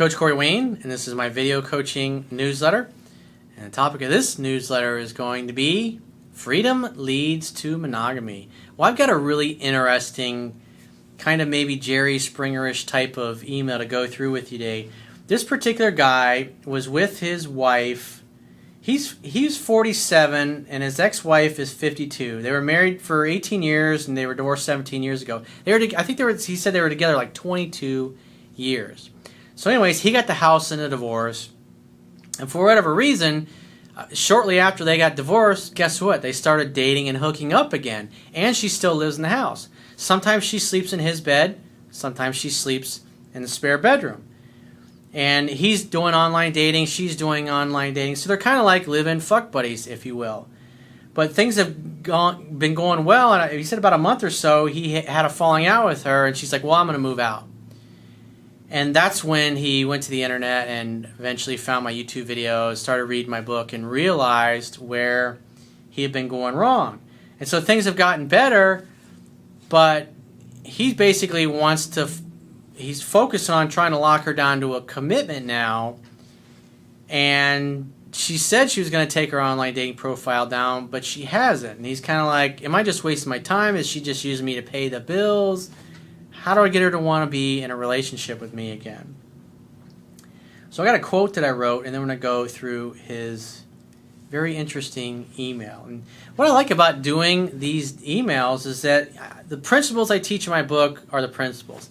Coach Corey Wayne, and this is my video coaching newsletter. And the topic of this newsletter is going to be Freedom Leads to Monogamy. Well, I've got a really interesting, kind of maybe Jerry Springer-ish type of email to go through with you today. This particular guy was with his wife. He's 47 and his ex-wife is 52. They were married for 18 years and they were divorced 17 years ago. He said they were together like 22 years. So anyways, he got the house in a divorce, and for whatever reason, shortly after they got divorced, guess what? They started dating and hooking up again, and she still lives in the house. Sometimes she sleeps in his bed, sometimes she sleeps in the spare bedroom. And he's doing online dating, she's doing online dating, so they're kind of like live-in fuck buddies, if you will. But things have been going well, and he said about a month or so, he had a falling out with her, and she's like, well, I'm going to move out. And that's when he went to the internet and eventually found my YouTube videos, started reading my book, and realized where he had been going wrong. And so things have gotten better, but he basically he's focused on trying to lock her down to a commitment now. And she said she was going to take her online dating profile down, but she hasn't. And he's kind of like, am I just wasting my time? Is she just using me to pay the bills? How do I get her to want to be in a relationship with me again? So I got a quote that I wrote, and then we're going to go through his very interesting email. And what I like about doing these emails is that the principles I teach in my book are the principles.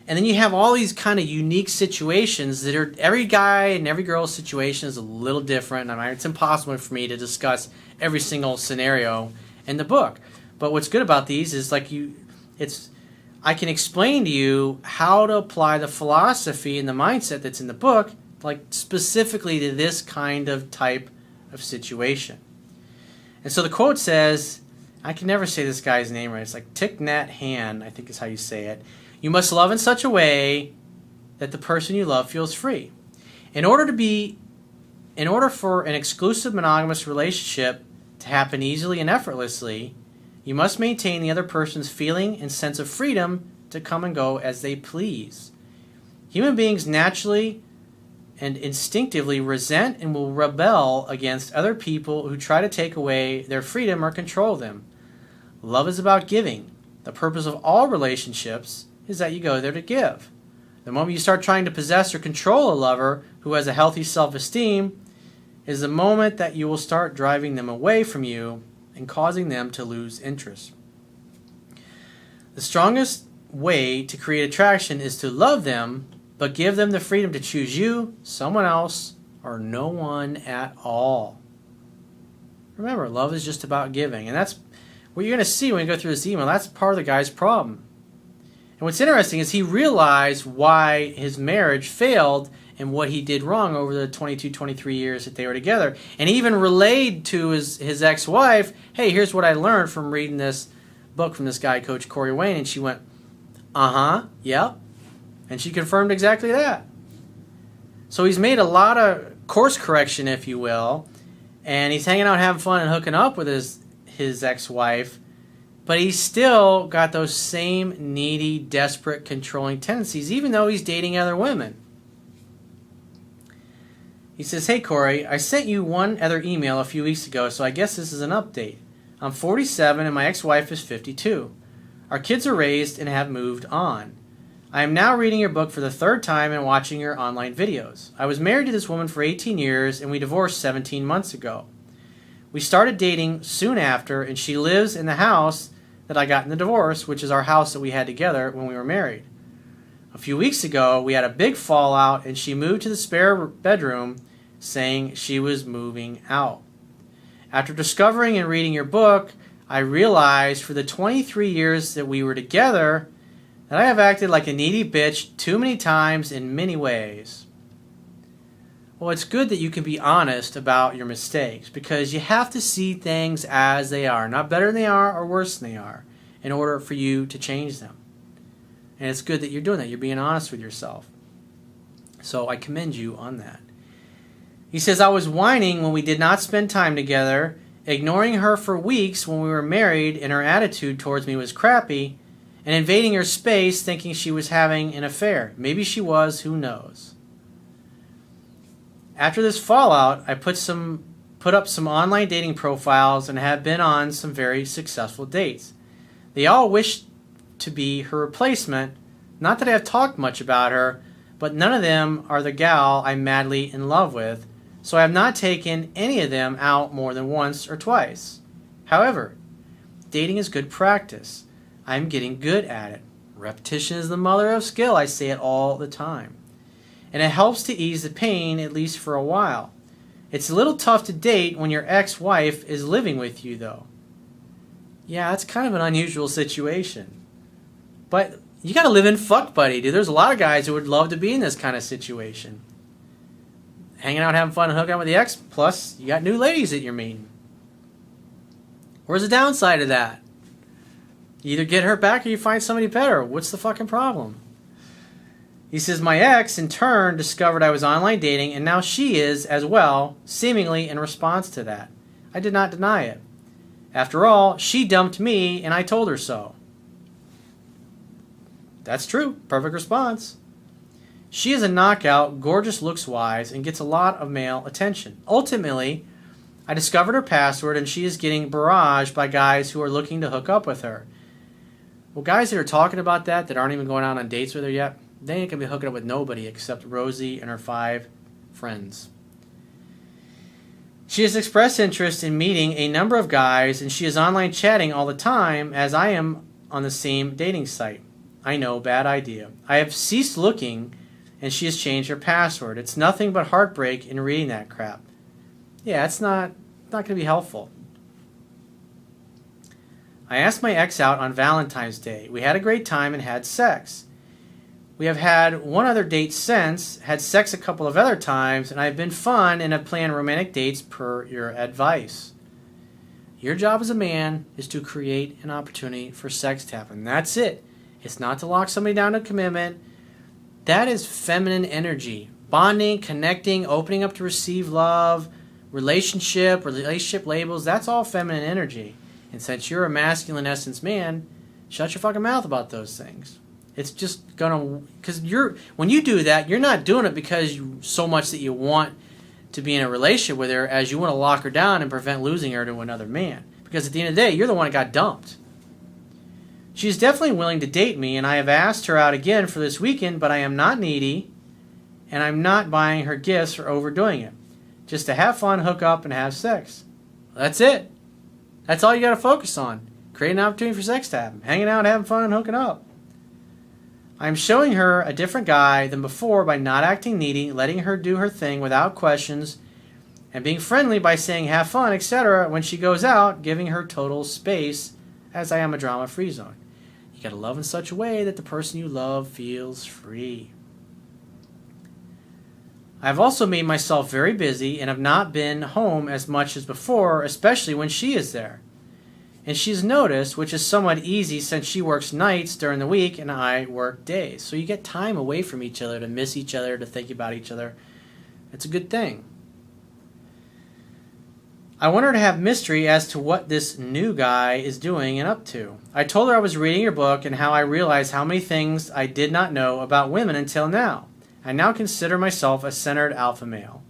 And then you have all these kind of unique situations that are, every guy and every girl's situation is a little different. I mean, it's impossible for me to discuss every single scenario in the book. But what's good about these is I can explain to you how to apply the philosophy and the mindset that's in the book, like specifically to this kind of type of situation. And so the quote says, I can never say this guy's name right. It's like Thich Nhat Hanh, I think is how you say it. You must love in such a way that the person you love feels free. In order for an exclusive monogamous relationship to happen easily and effortlessly, you must maintain the other person's feeling and sense of freedom to come and go as they please. Human beings naturally and instinctively resent and will rebel against other people who try to take away their freedom or control them. Love is about giving. The purpose of all relationships is that you go there to give. The moment you start trying to possess or control a lover who has a healthy self-esteem is the moment that you will start driving them away from you and causing them to lose interest. The strongest way to create attraction is to love them, but give them the freedom to choose you, someone else, or no one at all. Remember, love is just about giving. And that's what you're going to see when you go through this email. That's part of the guy's problem. And what's interesting is he realized why his marriage failed and what he did wrong over the 22, 23 years that they were together. And he even relayed to his ex-wife, hey, here's what I learned from reading this book from this guy, Coach Corey Wayne. And she went, yep. And she confirmed exactly that. So he's made a lot of course correction, if you will, and he's hanging out, having fun, and hooking up with his ex-wife, but he's still got those same needy, desperate, controlling tendencies, even though he's dating other women. He says, hey, Corey, I sent you one other email a few weeks ago, so I guess this is an update. I'm 47 and my ex-wife is 52. Our kids are raised and have moved on. I am now reading your book for the third time and watching your online videos. I was married to this woman for 18 years and we divorced 17 months ago. We started dating soon after, and she lives in the house that I got in the divorce, which is our house that we had together when we were married. A few weeks ago, we had a big fallout, and she moved to the spare bedroom, saying she was moving out. After discovering and reading your book, I realized for the 23 years that we were together that I have acted like a needy bitch too many times in many ways. Well, it's good that you can be honest about your mistakes, because you have to see things as they are, not better than they are or worse than they are, in order for you to change them. And it's good that you're doing that. You're being honest with yourself. So I commend you on that. He says, I was whining when we did not spend time together, ignoring her for weeks when we were married and her attitude towards me was crappy, and invading her space thinking she was having an affair. Maybe she was, who knows. After this fallout, I put up some online dating profiles and have been on some very successful dates. They all wish to be her replacement. Not that I have talked much about her, but none of them are the gal I'm madly in love with, so I have not taken any of them out more than once or twice. However, dating is good practice. I'm getting good at it. Repetition is the mother of skill, I say it all the time. And it helps to ease the pain, at least for a while. It's a little tough to date when your ex-wife is living with you, though. Yeah, that's kind of an unusual situation. But you gotta live in fuck buddy, dude. There's a lot of guys who would love to be in this kind of situation. Hanging out, having fun, and hooking out with the ex, plus you got new ladies that you're meeting. Where's the downside of that? You either get her back or you find somebody better. What's the fucking problem? He says, my ex, in turn, discovered I was online dating, and now she is, as well, seemingly in response to that. I did not deny it. After all, she dumped me, and I told her so. That's true. Perfect response. She is a knockout, gorgeous looks-wise, and gets a lot of male attention. Ultimately, I discovered her password, and she is getting barraged by guys who are looking to hook up with her. Well, guys that are talking about that aren't even going out on dates with her yet, they ain't going to be hooking up with nobody except Rosie and her 5 friends. She has expressed interest in meeting a number of guys, and she is online chatting all the time, as I am on the same dating site. I know, bad idea. I have ceased looking, and she has changed her password. It's nothing but heartbreak in reading that crap. Yeah, it's not going to be helpful. I asked my ex out on Valentine's Day. We had a great time and had sex. We have had one other date since, had sex a couple of other times, and I've been fun and have planned romantic dates per your advice. Your job as a man is to create an opportunity for sex to happen. That's it. It's not to lock somebody down to commitment. That is feminine energy. Bonding, connecting, opening up to receive love, relationship labels, that's all feminine energy. And since you're a masculine essence man, shut your fucking mouth about those things. It's just gonna, because when you do that, you're not doing it because so much that you want to be in a relationship with her as you want to lock her down and prevent losing her to another man. Because at the end of the day, you're the one that got dumped. She's definitely willing to date me, and I have asked her out again for this weekend, but I am not needy, and I'm not buying her gifts or overdoing it. Just to have fun, hook up, and have sex. That's it. That's all you got to focus on. Create an opportunity for sex to happen. Hanging out, having fun, and hooking up. I'm showing her a different guy than before by not acting needy, letting her do her thing without questions, and being friendly by saying have fun, etc. when she goes out, giving her total space, as I am a drama-free zone. You got to love in such a way that the person you love feels free. I've also made myself very busy and have not been home as much as before, especially when she is there. And she's noticed, which is somewhat easy since she works nights during the week and I work days. So you get time away from each other to miss each other, to think about each other. It's a good thing. I want her to have mystery as to what this new guy is doing and up to. I told her I was reading your book and how I realized how many things I did not know about women until now. I now consider myself a centered alpha male.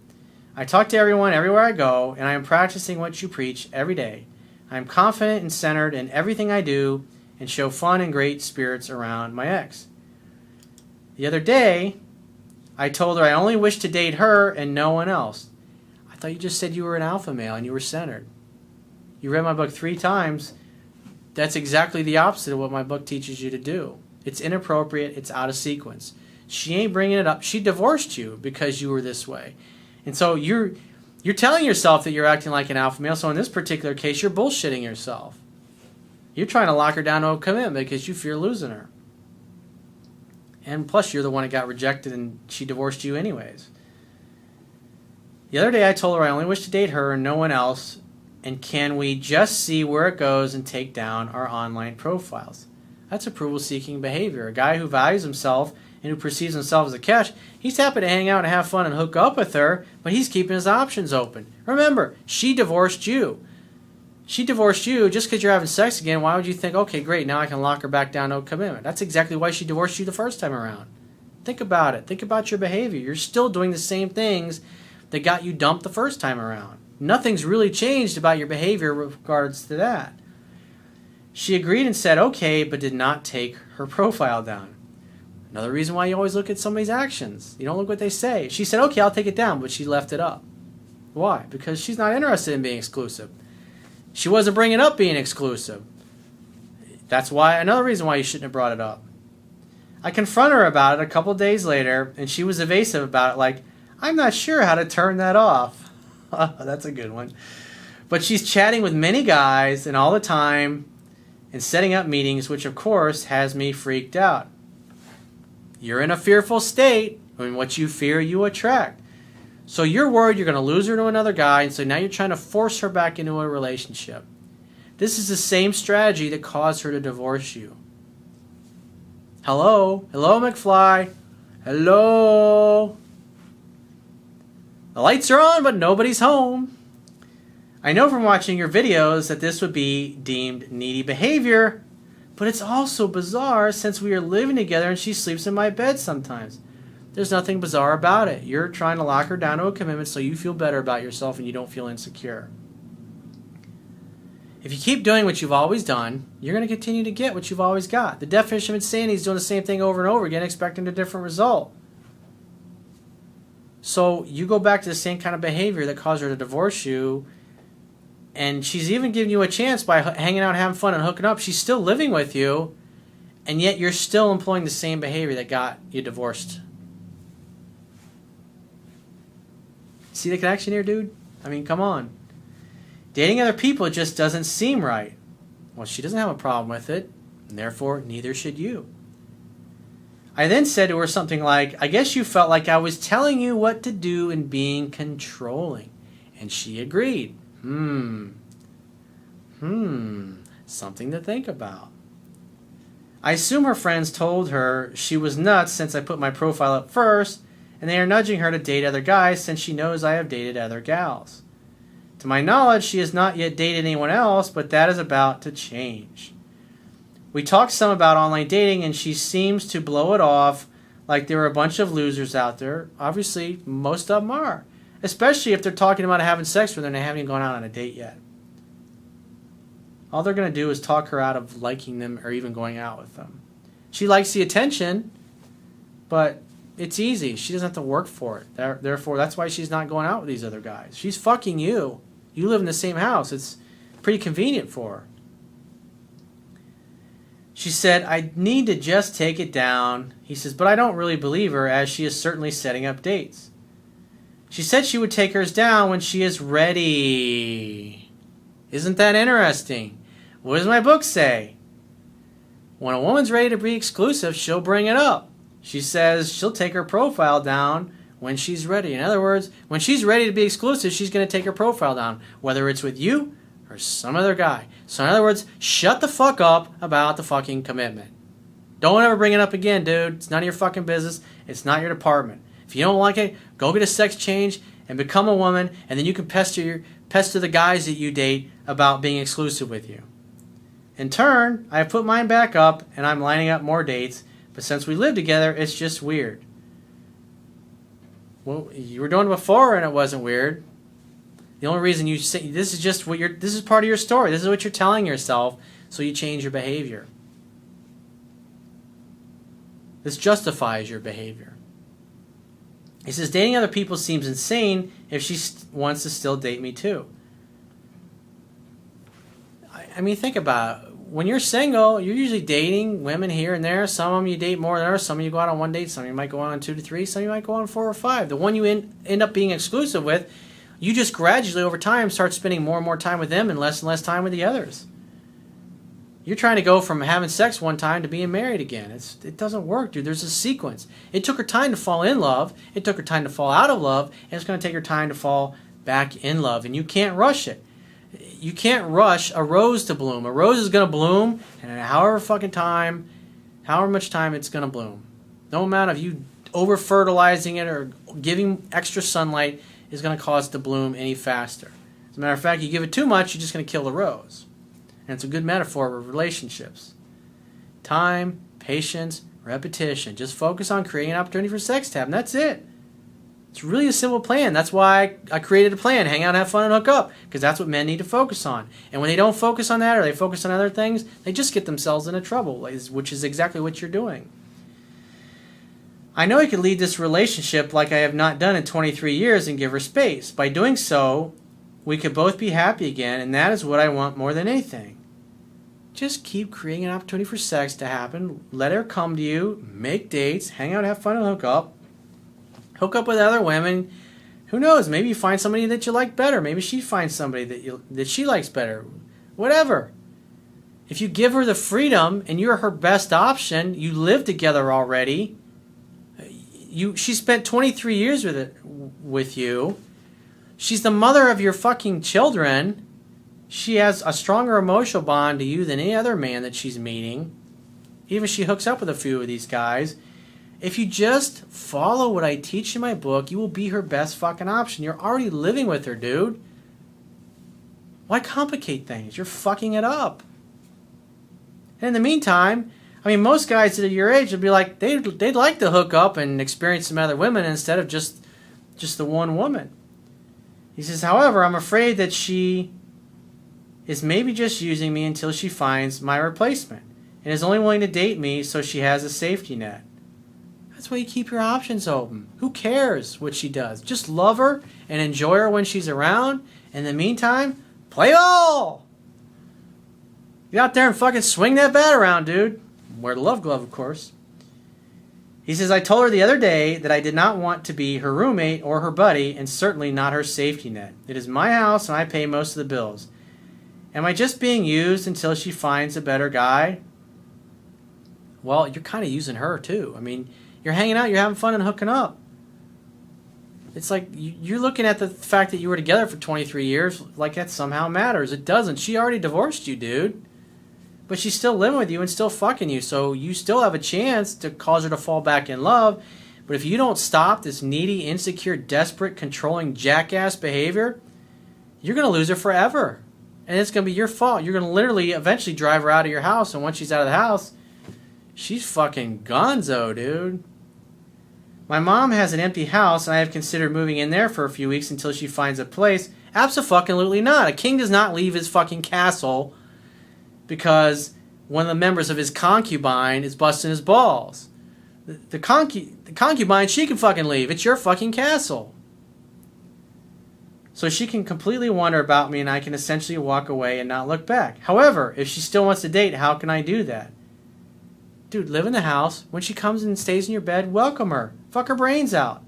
I talk to everyone everywhere I go, and I am practicing what you preach every day. I am confident and centered in everything I do and show fun and great spirits around my ex. The other day, I told her I only wish to date her and no one else. I thought you just said you were an alpha male and you were centered. You read my book 3 times. That's exactly the opposite of what my book teaches you to do. It's inappropriate. It's out of sequence. She ain't bringing it up. She divorced you because you were this way. And so you're telling yourself that you're acting like an alpha male. So in this particular case, you're bullshitting yourself. You're trying to lock her down to a commitment because you fear losing her. And plus, you're the one that got rejected and she divorced you anyways. The other day, I told her I only wish to date her and no one else. And can we just see where it goes and take down our online profiles? That's approval-seeking behavior. A guy who values himself and who perceives himself as a catch, he's happy to hang out and have fun and hook up with her, but he's keeping his options open. Remember, she divorced you. She divorced you just because you're having sex again. Why would you think, okay, great, now I can lock her back down to a commitment? That's exactly why she divorced you the first time around. Think about it. Think about your behavior. You're still doing the same things that got you dumped the first time around. Nothing's really changed about your behavior with regards to that. She agreed and said okay, but did not take her profile down. Another reason why you always look at somebody's actions. You don't look what they say. She said, okay, I'll take it down, but she left it up. Why? Because she's not interested in being exclusive. She wasn't bringing up being exclusive. That's why, another reason why you shouldn't have brought it up. I confronted her about it a couple days later, and she was evasive about it, like, I'm not sure how to turn that off. That's a good one. But she's chatting with many guys and all the time and setting up meetings, which of course has me freaked out. You're in a fearful state, and what you fear you attract. So you're worried you're going to lose her to another guy, and so now you're trying to force her back into a relationship. This is the same strategy that caused her to divorce you. Hello? Hello, McFly? Hello? The lights are on, but nobody's home. I know from watching your videos that this would be deemed needy behavior, but it's also bizarre since we are living together and she sleeps in my bed sometimes. There's nothing bizarre about it. You're trying to lock her down to a commitment so you feel better about yourself and you don't feel insecure. If you keep doing what you've always done, you're going to continue to get what you've always got. The definition of insanity is doing the same thing over and over again, expecting a different result. So you go back to the same kind of behavior that caused her to divorce you, and she's even giving you a chance by hanging out, having fun, and hooking up. She's still living with you, and yet you're still employing the same behavior that got you divorced. See the connection here, dude? I mean, come on. Dating other people just doesn't seem right. Well, she doesn't have a problem with it, and therefore neither should you. I then said to her something like, I guess you felt like I was telling you what to do and being controlling. And she agreed. Something to think about. I assume her friends told her she was nuts since I put my profile up first, and they are nudging her to date other guys since she knows I have dated other gals. To my knowledge, she has not yet dated anyone else, but that is about to change. We talked some about online dating, and she seems to blow it off like there are a bunch of losers out there. Obviously, most of them are. Especially if they're talking about having sex with her and they haven't even gone out on a date yet. All they're going to do is talk her out of liking them or even going out with them. She likes the attention, but it's easy. She doesn't have to work for it. Therefore, that's why she's not going out with these other guys. She's fucking you. You live in the same house. It's pretty convenient for her. She said, I need to just take it down. He says, but I don't really believe her as she is certainly setting up dates. She said she would take hers down when she is ready. Isn't that interesting? What does my book say? When a woman's ready to be exclusive, she'll bring it up. She says she'll take her profile down when she's ready. In other words, when she's ready to be exclusive, she's going to take her profile down, whether it's with you or some other guy. So in other words, shut the fuck up about the fucking commitment. Don't ever bring it up again, dude. It's none of your fucking business. It's not your department. If you don't like it, go get a sex change and become a woman, and then you can pester the guys that you date about being exclusive with you. In turn, I have put mine back up, and I'm lining up more dates, but since we live together, it's just weird. Well, you were doing it before, and it wasn't weird. The only reason you say this is part of your story. This is what you're telling yourself, so you change your behavior. This justifies your behavior. He says, dating other people seems insane if she wants to still date me too. I mean, think about it. When you're single, you're usually dating women here and there. Some of them you date more than others. Some of you go out on one date. Some of you might go on 2 to 3. Some of you might go on 4 or 5. The one you end up being exclusive with, you just gradually over time start spending more and more time with them and less time with the others. You're trying to go from having sex one time to being married again. It doesn't work, dude. There's a sequence. It took her time to fall in love. It took her time to fall out of love. And it's going to take her time to fall back in love. And you can't rush it. You can't rush a rose to bloom. A rose is going to bloom, and in however much time it's going to bloom. No amount of you over-fertilizing it or giving extra sunlight is going to cause it to bloom any faster. As a matter of fact, you give it too much, you're just going to kill the rose. And it's a good metaphor for relationships. Time, patience, repetition. Just focus on creating an opportunity for sex to happen. That's it. It's really a simple plan. That's why I created a plan. Hang out, have fun, and hook up. Because that's what men need to focus on. And when they don't focus on that or they focus on other things, they just get themselves into trouble, which is exactly what you're doing. I know I could lead this relationship like I have not done in 23 years and give her space. By doing so, we could both be happy again, and that is what I want more than anything. Just keep creating an opportunity for sex to happen. Let her come to you. Make dates. Hang out, have fun, and hook up. Hook up with other women. Who knows? Maybe you find somebody that you like better. Maybe she finds somebody that she likes better. Whatever. If you give her the freedom and you're her best option, you live together already. She spent 23 years with you. She's the mother of your fucking children. She has a stronger emotional bond to you than any other man that she's meeting. Even if she hooks up with a few of these guys. If you just follow what I teach in my book, you will be her best fucking option. You're already living with her, dude. Why complicate things? You're fucking it up. And in the meantime, I mean, most guys that are your age would be like, they'd like to hook up and experience some other women instead of just the one woman. He says, however, I'm afraid that she is maybe just using me until she finds my replacement and is only willing to date me so she has a safety net. That's why you keep your options open. Who cares what she does? Just love her and enjoy her when she's around. In the meantime, play ball! Get out there and fucking swing that bat around, dude. Wear the love glove, of course. He says, I told her the other day that I did not want to be her roommate or her buddy, and certainly not her safety net. It is my house, and I pay most of the bills. Am I just being used until she finds a better guy? Well, you're kind of using her, too. I mean, you're hanging out, you're having fun and hooking up. It's like you're looking at the fact that you were together for 23 years like that somehow matters. It doesn't. She already divorced you, dude. But she's still living with you and still fucking you, so you still have a chance to cause her to fall back in love. But if you don't stop this needy, insecure, desperate, controlling, jackass behavior, you're going to lose her forever. And it's going to be your fault. You're going to literally eventually drive her out of your house, and once she's out of the house, she's fucking gonzo, dude. My mom has an empty house, and I have considered moving in there for a few weeks until she finds a place. Abso-fucking-lutely not. A king does not leave his fucking castle because one of the members of his concubine is busting his balls. The concubine, she can fucking leave. It's your fucking castle. So she can completely wonder about me and I can essentially walk away and not look back. However, if she still wants to date, how can I do that? Dude, live in the house. When she comes and stays in your bed, welcome her. Fuck her brains out.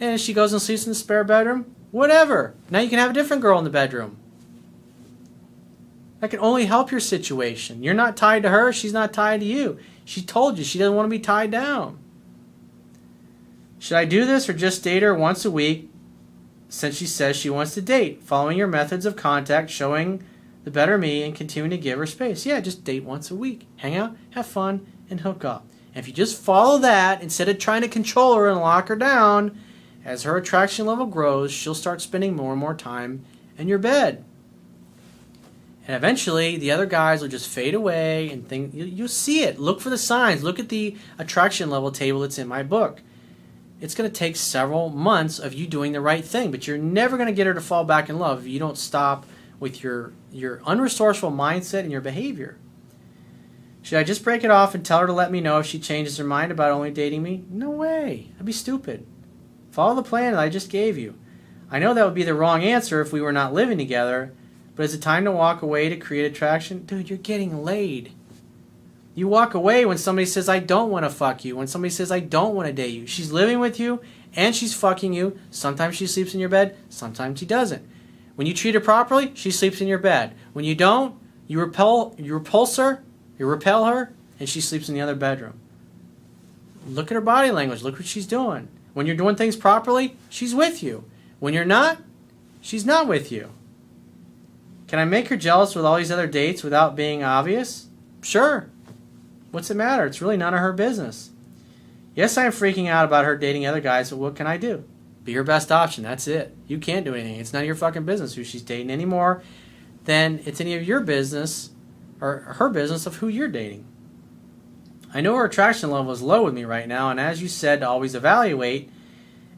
And if she goes and sleeps in the spare bedroom, whatever. Now you can have a different girl in the bedroom. That can only help your situation. You're not tied to her. She's not tied to you. She told you she doesn't want to be tied down. Should I do this or just date her once a week since she says she wants to date, following your methods of contact, showing the better me, and continuing to give her space? Yeah, just date once a week. Hang out, have fun, and hook up. And if you just follow that, instead of trying to control her and lock her down, as her attraction level grows, she'll start spending more and more time in your bed. And eventually, the other guys will just fade away, and you'll see it. Look for the signs. Look at the attraction level table that's in my book. It's going to take several months of you doing the right thing, but you're never going to get her to fall back in love if you don't stop with your unresourceful mindset and your behavior. Should I just break it off and tell her to let me know if she changes her mind about only dating me? No way. That'd be stupid. Follow the plan that I just gave you. I know that would be the wrong answer if we were not living together, but is it time to walk away to create attraction? Dude, you're getting laid. You walk away when somebody says, I don't want to fuck you. When somebody says, I don't want to date you. She's living with you and she's fucking you. Sometimes she sleeps in your bed. Sometimes she doesn't. When you treat her properly, she sleeps in your bed. When you don't, you repel her, and she sleeps in the other bedroom. Look at her body language. Look what she's doing. When you're doing things properly, she's with you. When you're not, she's not with you. Can I make her jealous with all these other dates without being obvious? Sure. What's it matter? It's really none of her business. Yes, I am freaking out about her dating other guys, but what can I do? Be her best option. That's it. You can't do anything. It's none of your fucking business who she's dating any more than it's any of your business or her business of who you're dating. I know her attraction level is low with me right now, and as you said, to always evaluate,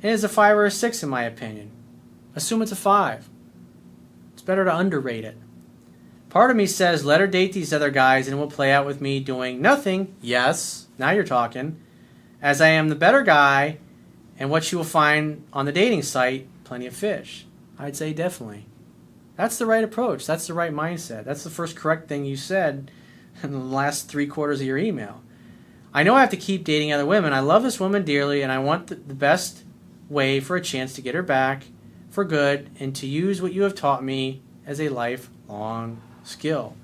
It is a 5 or a 6 in my opinion. Assume it's a 5. It's better to underrate it. Part of me says, let her date these other guys and it will play out with me doing nothing. Yes, now you're talking. As I am the better guy, and what she will find on the dating site, plenty of fish. I'd say definitely. That's the right approach. That's the right mindset. That's the first correct thing you said in the last 3/4 of your email. I know I have to keep dating other women. I love this woman dearly, and I want the best way for a chance to get her back for good and to use what you have taught me as a lifelong skill.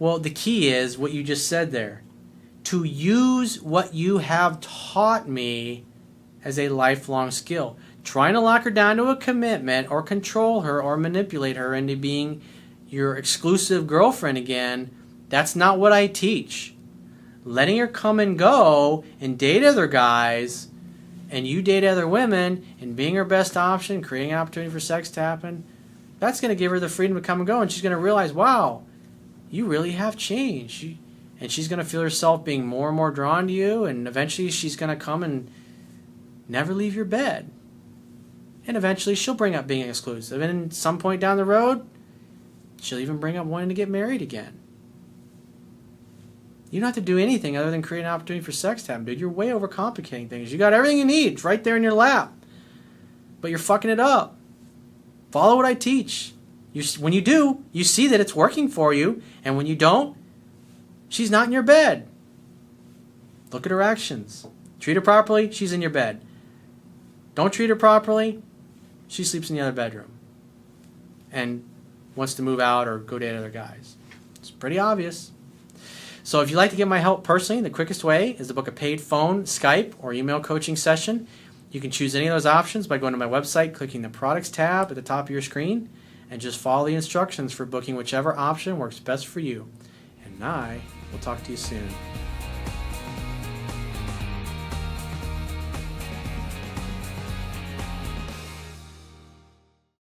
Well, the key is what you just said there. To use what you have taught me as a lifelong skill. Trying to lock her down to a commitment or control her or manipulate her into being your exclusive girlfriend again, that's not what I teach. Letting her come and go and date other guys and you date other women and being her best option, creating an opportunity for sex to happen, that's going to give her the freedom to come and go, and she's going to realize, wow, you really have changed. And she's going to feel herself being more and more drawn to you, and eventually she's going to come and never leave your bed. And eventually she'll bring up being exclusive. And at some point down the road, she'll even bring up wanting to get married again. You don't have to do anything other than create an opportunity for sex to happen, dude. You're way overcomplicating things. You got everything you need. It's right there in your lap. But you're fucking it up. Follow what I teach. When you do, you see that it's working for you. And when you don't, she's not in your bed. Look at her actions. Treat her properly, she's in your bed. Don't treat her properly, she sleeps in the other bedroom and wants to move out or go date other guys. It's pretty obvious. So if you'd like to get my help personally, the quickest way is to book a paid phone, Skype, or email coaching session. You can choose any of those options by going to my website, clicking the products tab at the top of your screen, and just follow the instructions for booking whichever option works best for you. And I will talk to you soon.